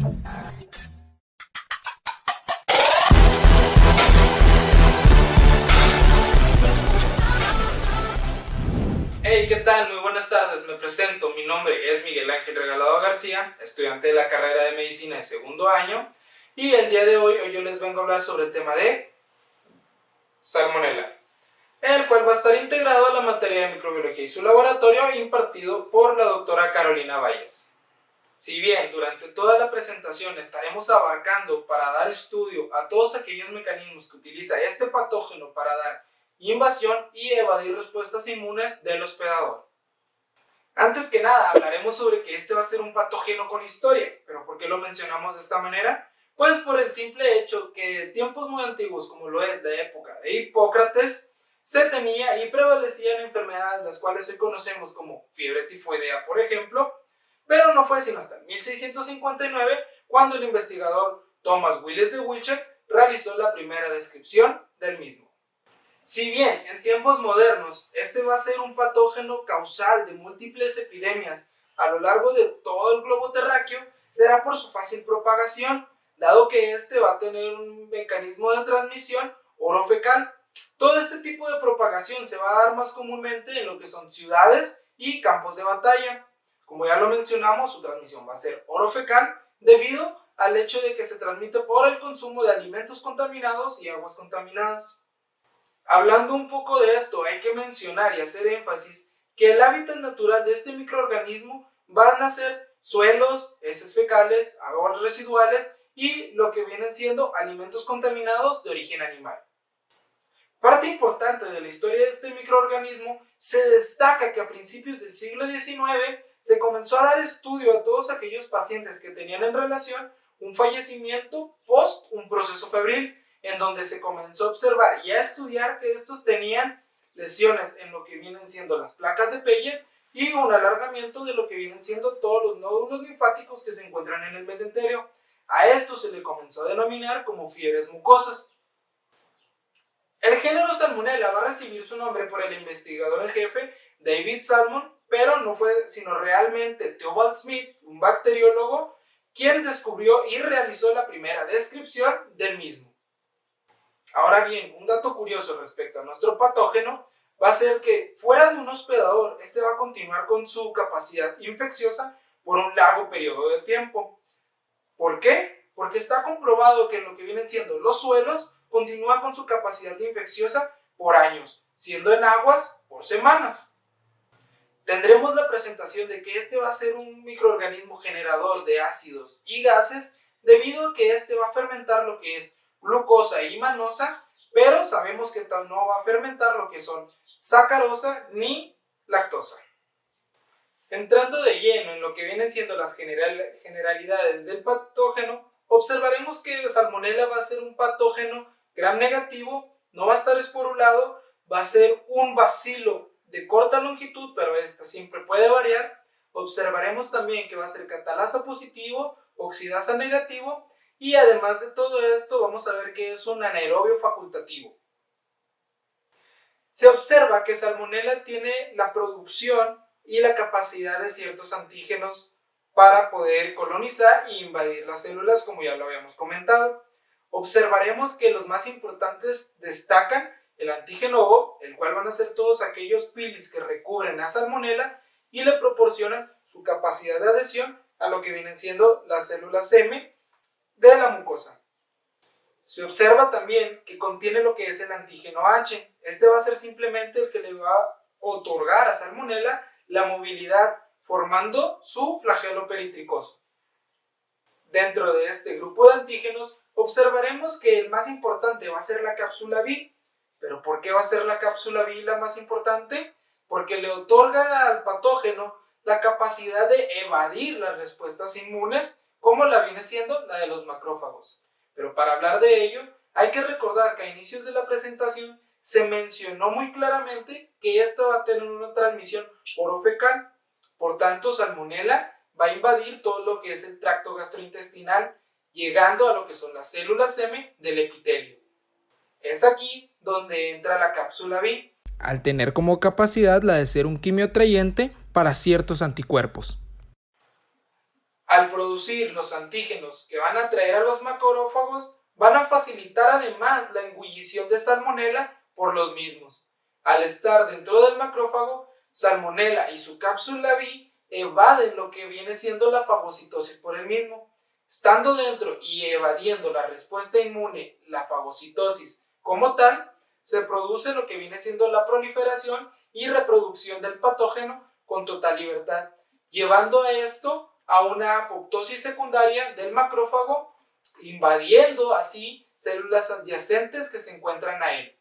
Hey, ¿qué tal? Muy buenas tardes, me presento, mi nombre es Miguel Ángel Regalado García, estudiante de la carrera de Medicina de segundo año, y el día de hoy yo les vengo a hablar sobre el tema de Salmonella, el cual va a estar integrado a la materia de microbiología y su laboratorio impartido por la doctora Carolina Valles. Si bien durante toda la presentación estaremos abarcando para dar estudio a todos aquellos mecanismos que utiliza este patógeno para dar invasión y evadir respuestas inmunes del hospedador. Antes que nada, hablaremos sobre que este va a ser un patógeno con historia. ¿Pero por qué lo mencionamos de esta manera? Pues por el simple hecho que de tiempos muy antiguos, como lo es de época de Hipócrates, se tenía y prevalecían enfermedades las cuales hoy conocemos como fiebre tifoidea, por ejemplo, pero no fue sino hasta 1659 cuando el investigador Thomas Willis de Wiltshire realizó la primera descripción del mismo. Si bien en tiempos modernos este va a ser un patógeno causal de múltiples epidemias a lo largo de todo el globo terráqueo, será por su fácil propagación, dado que este va a tener un mecanismo de transmisión orofecal. Todo este tipo de propagación se va a dar más comúnmente en lo que son ciudades y campos de batalla. Como ya lo mencionamos, su transmisión va a ser orofecal debido al hecho de que se transmite por el consumo de alimentos contaminados y aguas contaminadas. Hablando un poco de esto, hay que mencionar y hacer énfasis que el hábitat natural de este microorganismo van a ser suelos, heces fecales, aguas residuales y lo que vienen siendo alimentos contaminados de origen animal. Parte importante de la historia de este microorganismo se destaca que a principios del siglo XIX se comenzó a dar estudio a todos aquellos pacientes que tenían en relación un fallecimiento post un proceso febril, en donde se comenzó a observar y a estudiar que estos tenían lesiones en lo que vienen siendo las placas de Peyer y un alargamiento de lo que vienen siendo todos los nódulos linfáticos que se encuentran en el mesenterio. A esto se le comenzó a denominar como fiebres mucosas. El género Salmonella va a recibir su nombre por el investigador en jefe David Salmon, pero no fue sino realmente Theobald Smith, un bacteriólogo, quien descubrió y realizó la primera descripción del mismo. Ahora bien, un dato curioso respecto a nuestro patógeno va a ser que fuera de un hospedador, este va a continuar con su capacidad infecciosa por un largo periodo de tiempo. ¿Por qué? Porque está comprobado que en lo que vienen siendo los suelos, continúa con su capacidad infecciosa por años, siendo en aguas por semanas. Tendremos la presentación de que este va a ser un microorganismo generador de ácidos y gases debido a que este va a fermentar lo que es glucosa y manosa, pero sabemos que no va a fermentar lo que son sacarosa ni lactosa. Entrando de lleno en lo que vienen siendo las generalidades del patógeno, observaremos que Salmonella va a ser un patógeno gram negativo, no va a estar esporulado, va a ser un bacilo de corta longitud, pero esta siempre puede variar. Observaremos también que va a ser catalasa positivo, oxidasa negativo, y además de todo esto vamos a ver que es un anaerobio facultativo. Se observa que Salmonella tiene la producción y la capacidad de ciertos antígenos para poder colonizar e invadir las células, como ya lo habíamos comentado. Observaremos que los más importantes destacan el antígeno O, el cual van a ser todos aquellos pilis que recubren a Salmonella y le proporcionan su capacidad de adhesión a lo que vienen siendo las células M de la mucosa. Se observa también que contiene lo que es el antígeno H. Este va a ser simplemente el que le va a otorgar a Salmonella la movilidad, formando su flagelo peritricoso. Dentro de este grupo de antígenos observaremos que el más importante va a ser la cápsula B. ¿Pero por qué va a ser la cápsula B la más importante? Porque le otorga al patógeno la capacidad de evadir las respuestas inmunes, como la viene siendo la de los macrófagos. Pero para hablar de ello, hay que recordar que a inicios de la presentación se mencionó muy claramente que esta va a tener una transmisión orofecal. Por tanto, Salmonella va a invadir todo lo que es el tracto gastrointestinal, llegando a lo que son las células M del epitelio. Es aquí donde entra la cápsula B, al tener como capacidad la de ser un quimioatrayente para ciertos anticuerpos. Al producir los antígenos que van a atraer a los macrófagos, van a facilitar además la engullición de Salmonella por los mismos. Al estar dentro del macrófago, Salmonella y su cápsula B evaden lo que viene siendo la fagocitosis por el mismo. Estando dentro y evadiendo la respuesta inmune, la fagocitosis como tal, se produce lo que viene siendo la proliferación y reproducción del patógeno con total libertad, llevando a esto a una apoptosis secundaria del macrófago, invadiendo así células adyacentes que se encuentran a él.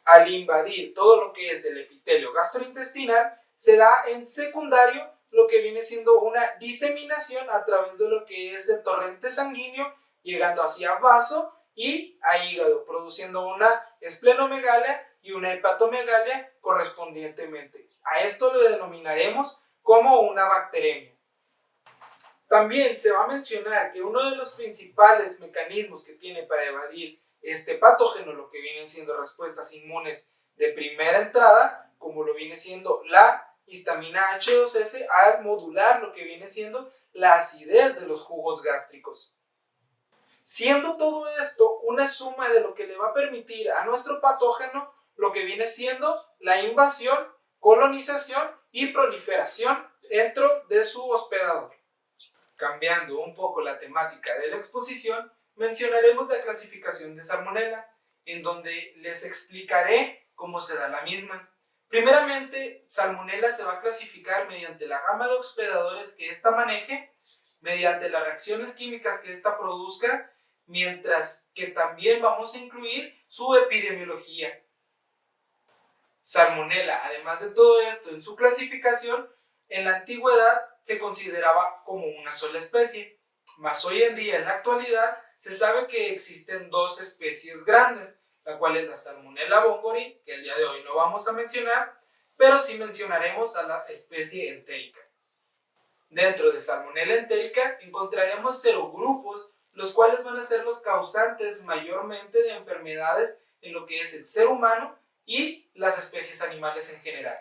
Al invadir todo lo que es el epitelio gastrointestinal, se da en secundario lo que viene siendo una diseminación a través de lo que es el torrente sanguíneo, llegando hacia vaso y a hígado, produciendo una esplenomegalia y una hepatomegalia correspondientemente. A esto lo denominaremos como una bacteremia. También se va a mencionar que uno de los principales mecanismos que tiene para evadir este patógeno, lo que vienen siendo respuestas inmunes de primera entrada, como lo viene siendo la histamina H2S, al modular lo que viene siendo la acidez de los jugos gástricos. Siendo todo esto una suma de lo que le va a permitir a nuestro patógeno lo que viene siendo la invasión, colonización y proliferación dentro de su hospedador. Cambiando un poco la temática de la exposición, mencionaremos la clasificación de Salmonella, en donde les explicaré cómo se da la misma. Primeramente, Salmonella se va a clasificar mediante la gama de hospedadores que ésta maneje, mediante las reacciones químicas que ésta produzca, mientras que también vamos a incluir su epidemiología. Salmonella, además de todo esto, en su clasificación, en la antigüedad se consideraba como una sola especie, mas hoy en día, en la actualidad, se sabe que existen dos especies grandes, la cual es la Salmonella bongori, que el día de hoy no vamos a mencionar, pero sí mencionaremos a la especie entérica. Dentro de Salmonella entérica encontraremos serogrupos, los cuales van a ser los causantes mayormente de enfermedades en lo que es el ser humano y las especies animales en general.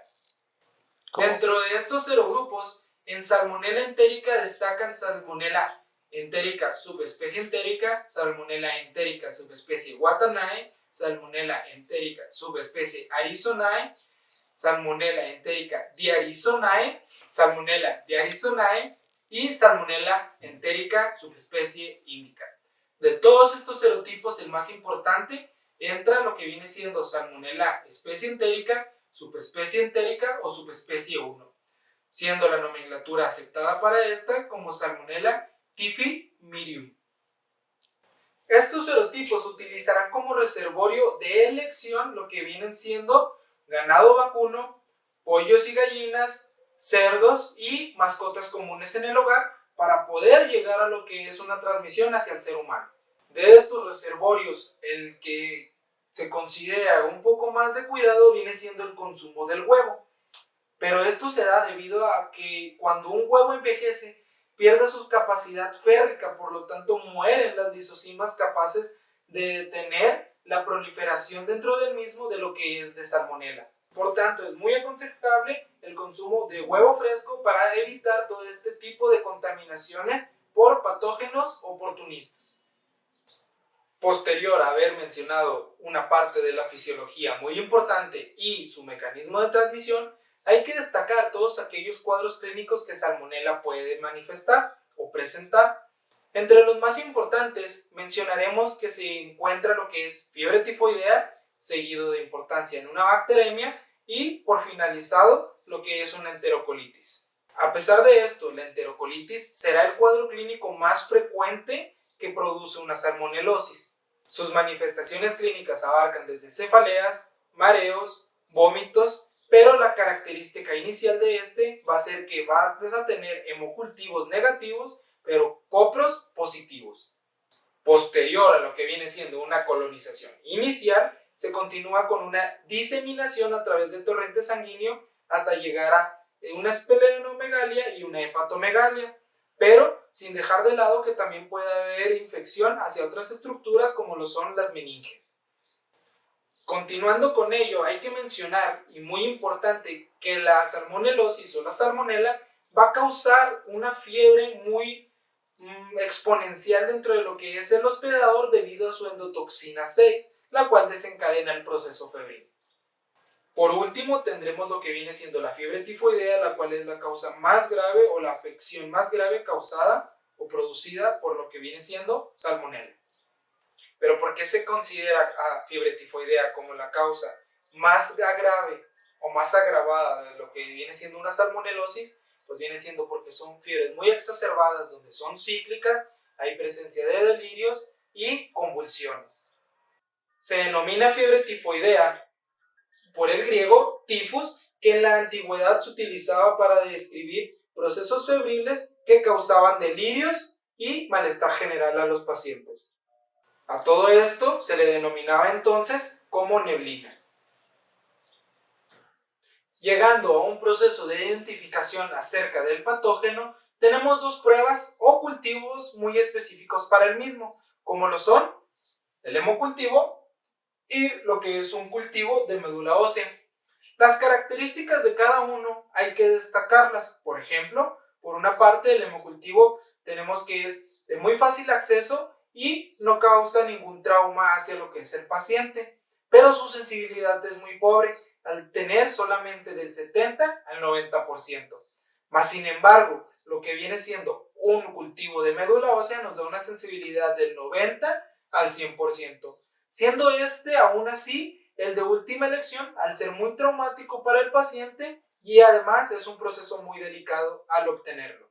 Dentro de estos serogrupos, en Salmonella entérica destacan Salmonella entérica subespecie entérica, Salmonella entérica subespecie Watanae, Salmonella entérica subespecie Arizonae, Salmonella entérica diarizonae, Salmonella diarizonae y Salmonella entérica subespecie indica. De todos estos serotipos, el más importante entra lo que viene siendo Salmonella especie entérica, subespecie entérica o subespecie 1, siendo la nomenclatura aceptada para esta como Salmonella typhimurium. Estos serotipos utilizarán como reservorio de elección lo que vienen siendo ganado vacuno, pollos y gallinas, cerdos y mascotas comunes en el hogar para poder llegar a lo que es una transmisión hacia el ser humano. De estos reservorios, el que se considera un poco más de cuidado viene siendo el consumo del huevo. Pero esto se da debido a que cuando un huevo envejece, pierde su capacidad férrica, por lo tanto mueren las lisocimas capaces de detener la proliferación dentro del mismo de lo que es de Salmonella. Por tanto, es muy aconsejable el consumo de huevo fresco para evitar todo este tipo de contaminaciones por patógenos oportunistas. Posterior a haber mencionado una parte de la fisiología muy importante y su mecanismo de transmisión, hay que destacar todos aquellos cuadros clínicos que Salmonella puede manifestar o presentar. Entre los más importantes mencionaremos que se encuentra lo que es fiebre tifoidea, seguido de importancia en una bacteremia y por finalizado lo que es una enterocolitis. A pesar de esto, la enterocolitis será el cuadro clínico más frecuente que produce una salmonelosis. Sus manifestaciones clínicas abarcan desde cefaleas, mareos, vómitos, pero la característica inicial de este va a ser que va a tener hemocultivos negativos, pero copros positivos. Posterior a lo que viene siendo una colonización inicial, se continúa con una diseminación a través del torrente sanguíneo hasta llegar a una esplenomegalia y una hepatomegalia, pero sin dejar de lado que también puede haber infección hacia otras estructuras como lo son las meninges. Continuando con ello, hay que mencionar, y muy importante, que la salmonelosis o la salmonela va a causar una fiebre muy exponencial dentro de lo que es el hospedador debido a su endotoxina 6, la cual desencadena el proceso febril. Por último, tendremos lo que viene siendo la fiebre tifoidea, la cual es la causa más grave o la afección más grave causada o producida por lo que viene siendo salmonela. Pero ¿por qué se considera a fiebre tifoidea como la causa más grave o más agravada de lo que viene siendo una salmonelosis? Pues viene siendo porque son fiebres muy exacerbadas, donde son cíclicas, hay presencia de delirios y convulsiones. Se denomina fiebre tifoidea por el griego tifus, que en la antigüedad se utilizaba para describir procesos febriles que causaban delirios y malestar general a los pacientes. A todo esto se le denominaba entonces como neblina. Llegando a un proceso de identificación acerca del patógeno, tenemos dos pruebas o cultivos muy específicos para el mismo, como lo son el hemocultivo y lo que es un cultivo de médula ósea. Las características de cada uno hay que destacarlas. Por ejemplo, por una parte el hemocultivo tenemos que es de muy fácil acceso y no causa ningún trauma hacia lo que es el paciente, pero su sensibilidad es muy pobre, al tener solamente del 70 al 90%. Más sin embargo, lo que viene siendo un cultivo de médula ósea nos da una sensibilidad del 90 al 100%, siendo este aún así el de última elección al ser muy traumático para el paciente y además es un proceso muy delicado al obtenerlo.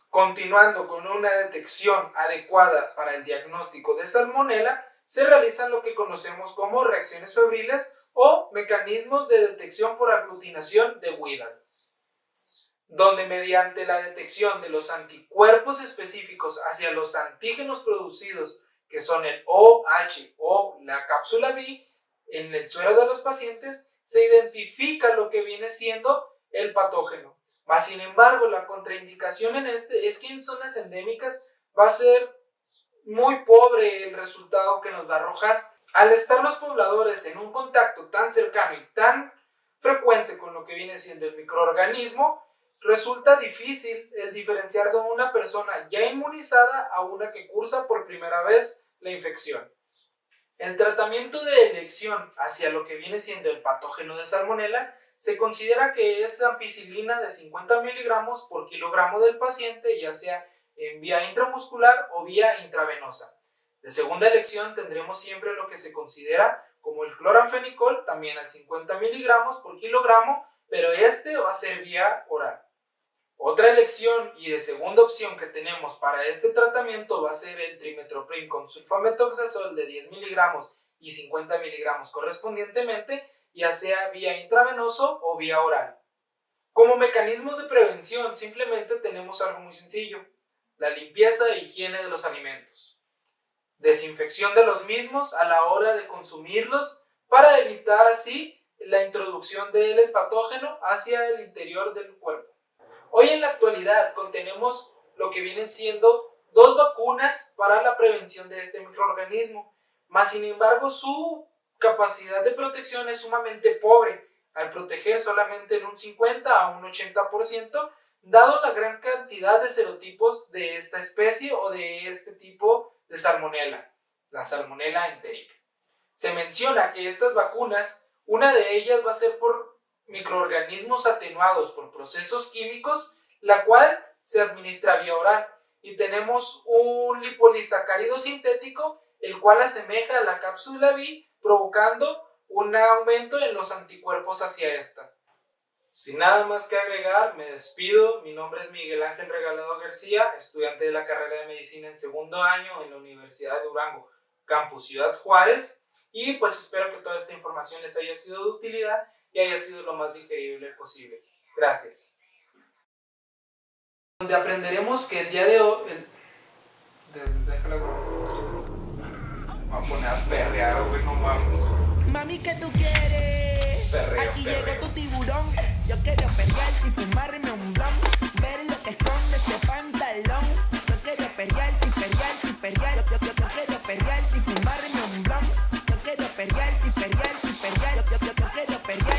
Continuando con una detección adecuada para el diagnóstico de salmonela, se realizan lo que conocemos como reacciones febriles o mecanismos de detección por aglutinación de Widal, donde mediante la detección de los anticuerpos específicos hacia los antígenos producidos, que son el OH o la cápsula B, en el suero de los pacientes, se identifica lo que viene siendo el patógeno. Mas, sin embargo, la contraindicación en este es que en zonas endémicas va a ser muy pobre el resultado que nos va a arrojar. Al estar los pobladores en un contacto tan cercano y tan frecuente con lo que viene siendo el microorganismo, resulta difícil el diferenciar de una persona ya inmunizada a una que cursa por primera vez la infección. El tratamiento de elección hacia lo que viene siendo el patógeno de salmonela se considera que es ampicilina de 50 miligramos por kilogramo del paciente, ya sea en vía intramuscular o vía intravenosa. De segunda elección tendremos siempre lo que se considera como el cloranfenicol, también al 50 miligramos por kilogramo, pero este va a ser vía oral. Otra elección y de segunda opción que tenemos para este tratamiento va a ser el trimethoprim con sulfametoxazol de 10 miligramos y 50 miligramos correspondientemente, ya sea vía intravenoso o vía oral. Como mecanismos de prevención simplemente tenemos algo muy sencillo: la limpieza e higiene de los alimentos, desinfección de los mismos a la hora de consumirlos para evitar así la introducción del patógeno hacia el interior del cuerpo. Hoy en la actualidad contenemos lo que vienen siendo 2 vacunas para la prevención de este microorganismo, mas sin embargo su capacidad de protección es sumamente pobre, al proteger solamente en un 50 a un 80%, dado la gran cantidad de serotipos de esta especie o de este tipo de salmonela, la salmonela entérica. Se menciona que estas vacunas, una de ellas va a ser por microorganismos atenuados por procesos químicos, la cual se administra vía oral, y tenemos un lipolisacárido sintético, el cual asemeja a la cápsula B, provocando un aumento en los anticuerpos hacia esta. Sin nada más que agregar, me despido. Mi nombre es Miguel Ángel Regalado García, estudiante de la carrera de Medicina en segundo año en la Universidad de Durango, Campus Ciudad Juárez, y pues espero que toda esta información les haya sido de utilidad y haya sido lo más digerible posible. Gracias. Donde aprenderemos que el día de hoy... Déjala... Voy a poner a perrear, güey, no mames. Mami, ¿qué tú quieres? Perreo, Aquí perreo. llegó tu tiburón.